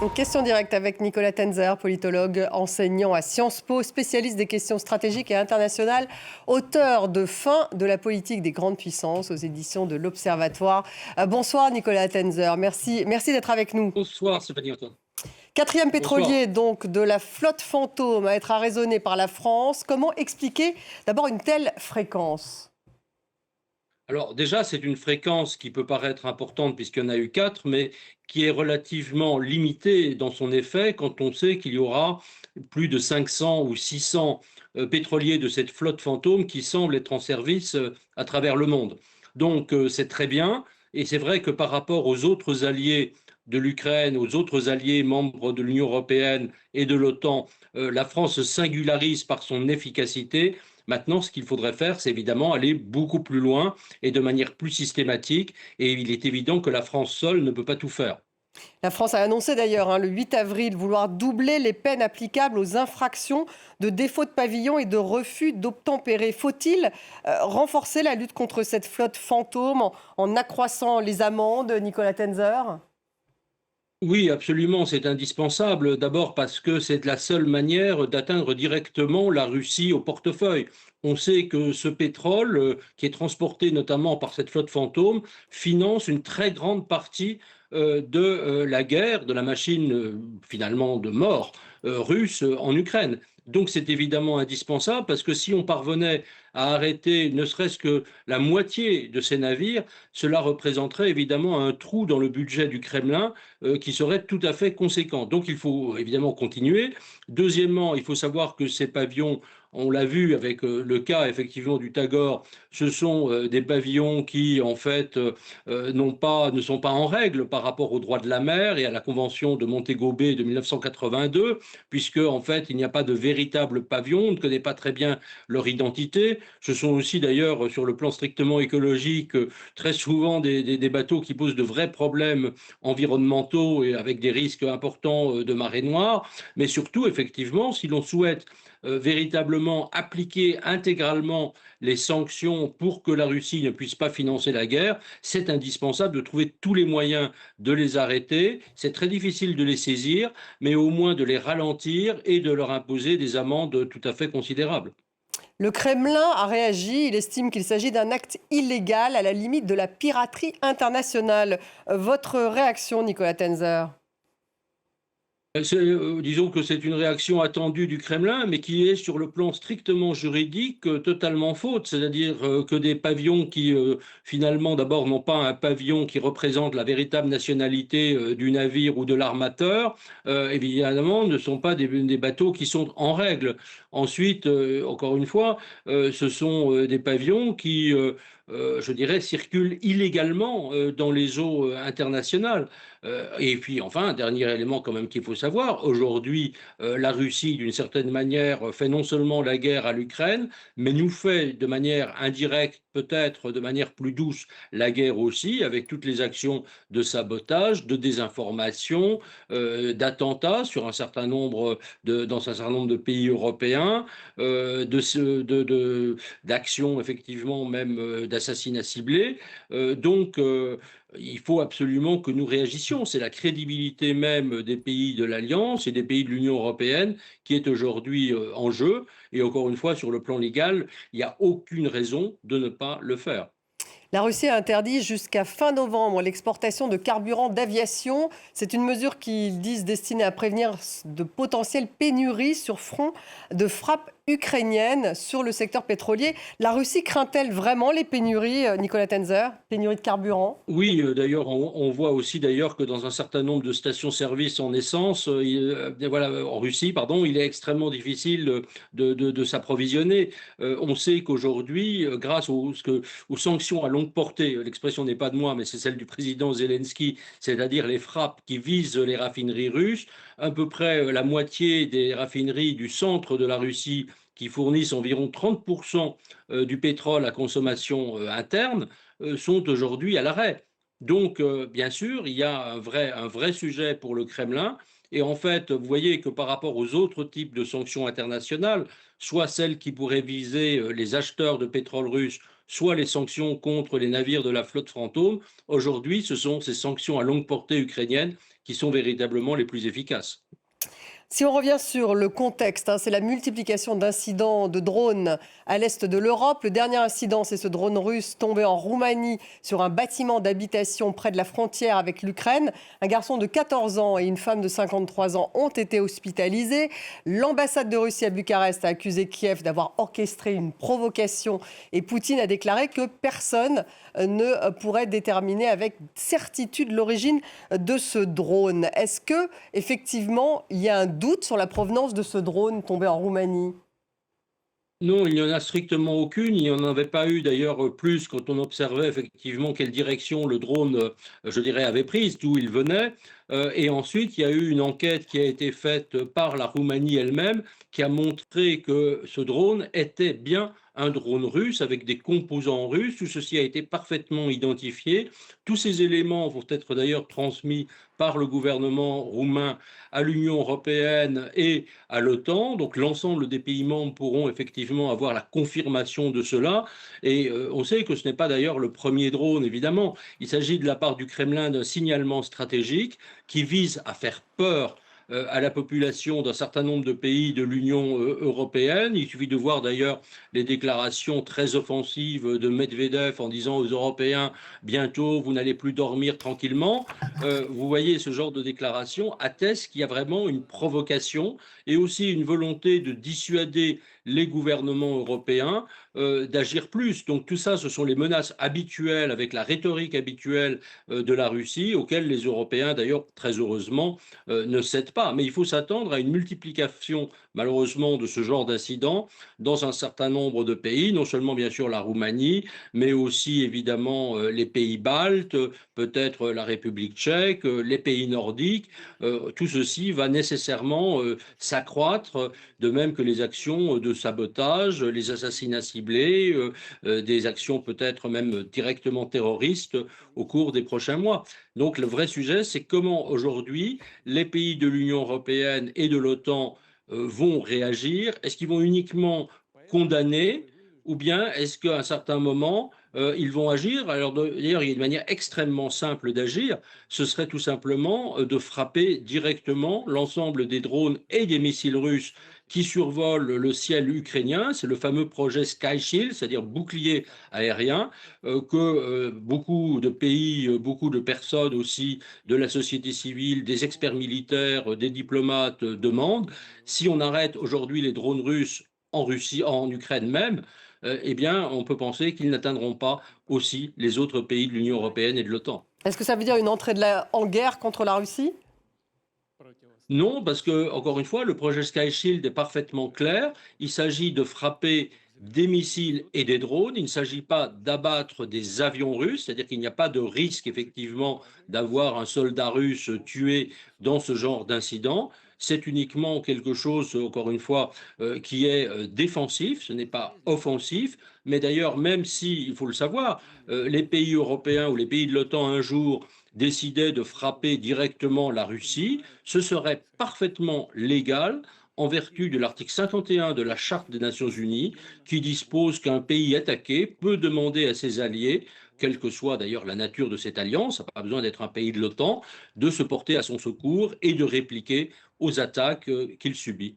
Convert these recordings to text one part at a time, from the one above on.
Question directe avec Nicolas Tenzer, politologue, enseignant à Sciences Po, spécialiste des questions stratégiques et internationales, auteur de Fin de la politique des grandes puissances aux éditions de l'Observatoire. Bonsoir Nicolas Tenzer, merci d'être avec nous. Bonsoir Stéphanie Antoine. Quatrième Bonsoir. pétrolier donc de la flotte fantôme à être arraisonné par la France. Comment expliquer d'abord une telle fréquence ? Alors déjà, c'est une fréquence qui peut paraître importante puisqu'il y en a eu 4, mais qui est relativement limitée dans son effet quand on sait qu'il y aura plus de 500 ou 600 pétroliers de cette flotte fantôme qui semblent être en service à travers le monde. Donc c'est très bien, et c'est vrai que par rapport aux autres alliés de l'Ukraine, aux autres alliés membres de l'Union européenne et de l'OTAN, la France se singularise par son efficacité. Maintenant, ce qu'il faudrait faire, c'est évidemment aller beaucoup plus loin et de manière plus systématique. Et il est évident que la France seule ne peut pas tout faire. La France a annoncé d'ailleurs le 8 avril vouloir doubler les peines applicables aux infractions de défaut de pavillon et de refus d'obtempérer. Faut-il renforcer la lutte contre cette flotte fantôme en accroissant les amendes, Nicolas Tenzer ? Oui, absolument, c'est indispensable. D'abord parce que c'est la seule manière d'atteindre directement la Russie au portefeuille. On sait que ce pétrole, qui est transporté notamment par cette flotte fantôme, finance une très grande partie de la guerre, de la machine finalement de mort russe en Ukraine. Donc c'est évidemment indispensable parce que si on parvenait à arrêter ne serait-ce que la moitié de ces navires, cela représenterait évidemment un trou dans le budget du Kremlin qui serait tout à fait conséquent. Donc il faut évidemment continuer. Deuxièmement, il faut savoir que ces pavillons, on l'a vu avec le cas effectivement du Tagore, ce sont des pavillons qui en fait ne sont pas en règle par rapport au droit de la mer et à la convention de Montego Bay de 1982, puisque en fait il n'y a pas de véritable pavillon, on ne connaît pas très bien leur identité. Ce sont aussi d'ailleurs sur le plan strictement écologique très souvent des bateaux qui posent de vrais problèmes environnementaux et avec des risques importants de marée noire. Mais surtout, effectivement, si l'on souhaite véritablement appliquer intégralement les sanctions pour que la Russie ne puisse pas financer la guerre, c'est indispensable de trouver tous les moyens de les arrêter. C'est très difficile de les saisir, mais au moins de les ralentir et de leur imposer des amendes tout à fait considérables. Le Kremlin a réagi. Il estime qu'il s'agit d'un acte illégal à la limite de la piraterie internationale. Votre réaction, Nicolas Tenzer ? Disons que c'est une réaction attendue du Kremlin, mais qui est sur le plan strictement juridique totalement faute. C'est-à-dire que des pavillons qui finalement d'abord n'ont pas un pavillon qui représente la véritable nationalité du navire ou de l'armateur, évidemment ne sont pas des bateaux qui sont en règle. Ensuite, encore une fois, ce sont des pavillons qui, je dirais, circulent illégalement dans les eaux internationales. Et puis enfin, un dernier élément quand même qu'il faut savoir, aujourd'hui, la Russie, d'une certaine manière, fait non seulement la guerre à l'Ukraine, mais nous fait de manière indirecte, peut-être de manière plus douce, la guerre aussi, avec toutes les actions de sabotage, de désinformation, d'attentats sur un certain nombre dans un certain nombre de pays européens, d'actions effectivement même d'assassinats ciblés. Donc, il faut absolument que nous réagissions. C'est la crédibilité même des pays de l'Alliance et des pays de l'Union européenne qui est aujourd'hui en jeu. Et encore une fois, sur le plan légal, il n'y a aucune raison de ne pas le faire. La Russie a interdit jusqu'à fin novembre l'exportation de carburant d'aviation. C'est une mesure qu'ils disent destinée à prévenir de potentielles pénuries sur front de frappe ukrainienne sur le secteur pétrolier. La Russie craint-elle vraiment les pénuries, Nicolas Tenzer, pénuries de carburant ? Oui, d'ailleurs, on voit aussi d'ailleurs que dans un certain nombre de stations-service en essence, voilà, en Russie, pardon, il est extrêmement difficile de s'approvisionner. On sait qu'aujourd'hui, grâce aux sanctions à longue portée, l'expression n'est pas de moi, mais c'est celle du président Zelensky, c'est-à-dire les frappes qui visent les raffineries russes, à peu près la moitié des raffineries du centre de la Russie qui fournissent environ 30% du pétrole à consommation interne sont aujourd'hui à l'arrêt. Donc, bien sûr, il y a un vrai sujet pour le Kremlin. Et en fait, vous voyez que par rapport aux autres types de sanctions internationales, soit celles qui pourraient viser les acheteurs de pétrole russe, soit les sanctions contre les navires de la flotte fantôme, aujourd'hui, ce sont ces sanctions à longue portée ukrainiennes qui sont véritablement les plus efficaces. Si on revient sur le contexte, c'est la multiplication d'incidents de drones à l'est de l'Europe. Le dernier incident, c'est ce drone russe tombé en Roumanie sur un bâtiment d'habitation près de la frontière avec l'Ukraine. Un garçon de 14 ans et une femme de 53 ans ont été hospitalisés. L'ambassade de Russie à Bucarest a accusé Kiev d'avoir orchestré une provocation et Poutine a déclaré que personne ne pourrait déterminer avec certitude l'origine de ce drone. Est-ce que effectivement il y a un doute sur la provenance de ce drone tombé en Roumanie? Non, il n'y en a strictement aucune. Il n'y en avait pas eu d'ailleurs plus quand on observait effectivement quelle direction le drone, je dirais, avait prise, d'où il venait. Et ensuite, il y a eu une enquête qui a été faite par la Roumanie elle-même qui a montré que ce drone était bien un drone russe avec des composants russes. Tout ceci a été parfaitement identifié. Tous ces éléments vont être d'ailleurs transmis par le gouvernement roumain à l'Union européenne et à l'OTAN. Donc l'ensemble des pays membres pourront effectivement avoir la confirmation de cela. Et on sait que ce n'est pas d'ailleurs le premier drone, évidemment. Il s'agit de la part du Kremlin d'un signalement stratégique qui vise à faire peur à la population d'un certain nombre de pays de l'Union européenne. Il suffit de voir d'ailleurs les déclarations très offensives de Medvedev en disant aux Européens bientôt vous n'allez plus dormir tranquillement. Vous voyez, ce genre de déclaration atteste qu'il y a vraiment une provocation et aussi une volonté de dissuader les gouvernements européens d'agir plus. Donc tout ça, ce sont les menaces habituelles avec la rhétorique habituelle de la Russie, auxquelles les Européens, d'ailleurs, très heureusement, ne cèdent pas. Mais il faut s'attendre à une multiplication, malheureusement, de ce genre d'incidents dans un certain nombre de pays, non seulement, bien sûr, la Roumanie, mais aussi, évidemment, les pays baltes, peut-être la République tchèque, les pays nordiques. Tout ceci va nécessairement s'accroître, de même que les actions de sabotage, les assassinats ciblés, des actions peut-être même directement terroristes au cours des prochains mois. Donc le vrai sujet, c'est comment aujourd'hui les pays de l'Union européenne et de l'OTAN vont réagir. Est-ce qu'ils vont uniquement condamner ou bien est-ce qu'à un certain moment, ils vont agir? Alors d'ailleurs, il y a une manière extrêmement simple d'agir. Ce serait tout simplement de frapper directement l'ensemble des drones et des missiles russes qui survolent le ciel ukrainien. C'est le fameux projet Sky Shield, c'est-à-dire bouclier aérien, que beaucoup de pays, beaucoup de personnes aussi de la société civile, des experts militaires, des diplomates demandent. Si on arrête aujourd'hui les drones russes en Russie, en Ukraine même, eh bien, on peut penser qu'ils n'atteindront pas aussi les autres pays de l'Union européenne et de l'OTAN. Est-ce que ça veut dire une entrée en guerre contre la Russie? Non, parce que, encore une fois, le projet Sky Shield est parfaitement clair. Il s'agit de frapper des missiles et des drones. Il ne s'agit pas d'abattre des avions russes, c'est-à-dire qu'il n'y a pas de risque, effectivement, d'avoir un soldat russe tué dans ce genre d'incident. C'est uniquement quelque chose, encore une fois, qui est défensif, ce n'est pas offensif. Mais d'ailleurs, même si, il faut le savoir, les pays européens ou les pays de l'OTAN un jour décidait de frapper directement la Russie, ce serait parfaitement légal en vertu de l'article 51 de la Charte des Nations Unies, qui dispose qu'un pays attaqué peut demander à ses alliés, quelle que soit d'ailleurs la nature de cette alliance, ça n'a pas besoin d'être un pays de l'OTAN, de se porter à son secours et de répliquer aux attaques qu'il subit.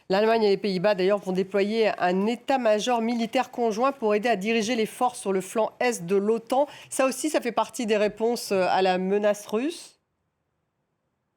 L'Allemagne et les Pays-Bas, d'ailleurs, vont déployer un état-major militaire conjoint pour aider à diriger les forces sur le flanc est de l'OTAN. Ça aussi, ça fait partie des réponses à la menace russe?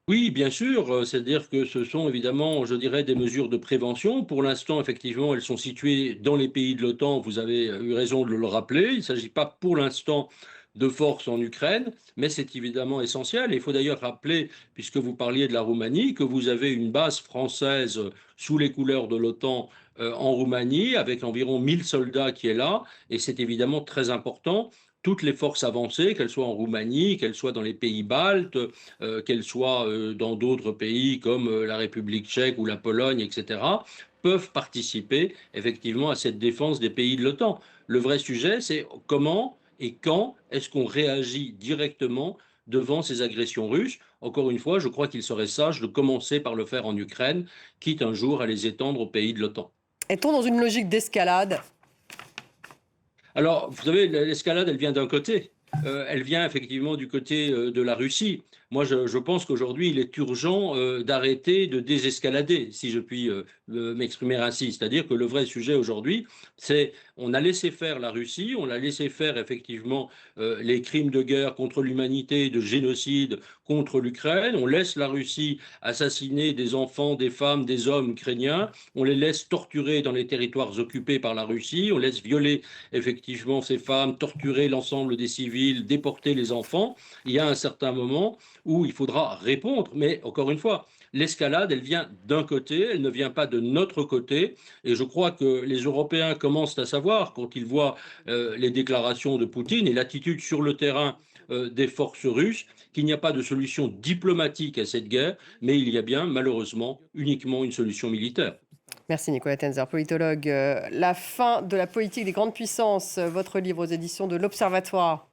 Oui, bien sûr, c'est-à-dire que ce sont évidemment, je dirais, des mesures de prévention. Pour l'instant, effectivement, elles sont situées dans les pays de l'OTAN, vous avez eu raison de le rappeler. Il ne s'agit pas pour l'instant de force en Ukraine, mais c'est évidemment essentiel. Et il faut d'ailleurs rappeler, puisque vous parliez de la Roumanie, que vous avez une base française sous les couleurs de l'OTAN en Roumanie, avec environ 1000 soldats qui est là, et c'est évidemment très important. Toutes les forces avancées, qu'elles soient en Roumanie, qu'elles soient dans les pays baltes, qu'elles soient dans d'autres pays comme la République tchèque ou la Pologne, etc., peuvent participer effectivement à cette défense des pays de l'OTAN. Le vrai sujet, c'est comment et quand est-ce qu'on réagit directement devant ces agressions russes. Encore une fois, je crois qu'il serait sage de commencer par le faire en Ukraine, quitte un jour à les étendre aux pays de l'OTAN. Est-on dans une logique d'escalade? Alors, vous savez, l'escalade, elle vient d'un côté. Elle vient effectivement du côté de la Russie. Moi, je pense qu'aujourd'hui, il est urgent d'arrêter de désescalader, si je puis m'exprimer ainsi. C'est-à-dire que le vrai sujet aujourd'hui, c'est on a laissé faire la Russie, on a laissé faire effectivement les crimes de guerre contre l'humanité, de génocide contre l'Ukraine. On laisse la Russie assassiner des enfants, des femmes, des hommes ukrainiens. On les laisse torturer dans les territoires occupés par la Russie. On laisse violer effectivement ces femmes, torturer l'ensemble des civils, déporter les enfants. Il y a un certain moment où il faudra répondre, mais encore une fois, l'escalade, elle vient d'un côté, elle ne vient pas de notre côté, et je crois que les Européens commencent à savoir, quand ils voient les déclarations de Poutine et l'attitude sur le terrain des forces russes, qu'il n'y a pas de solution diplomatique à cette guerre, mais il y a bien, malheureusement, uniquement une solution militaire. Merci Nicolas Tenzer, politologue. La fin de la politique des grandes puissances, votre livre aux éditions de l'Observatoire.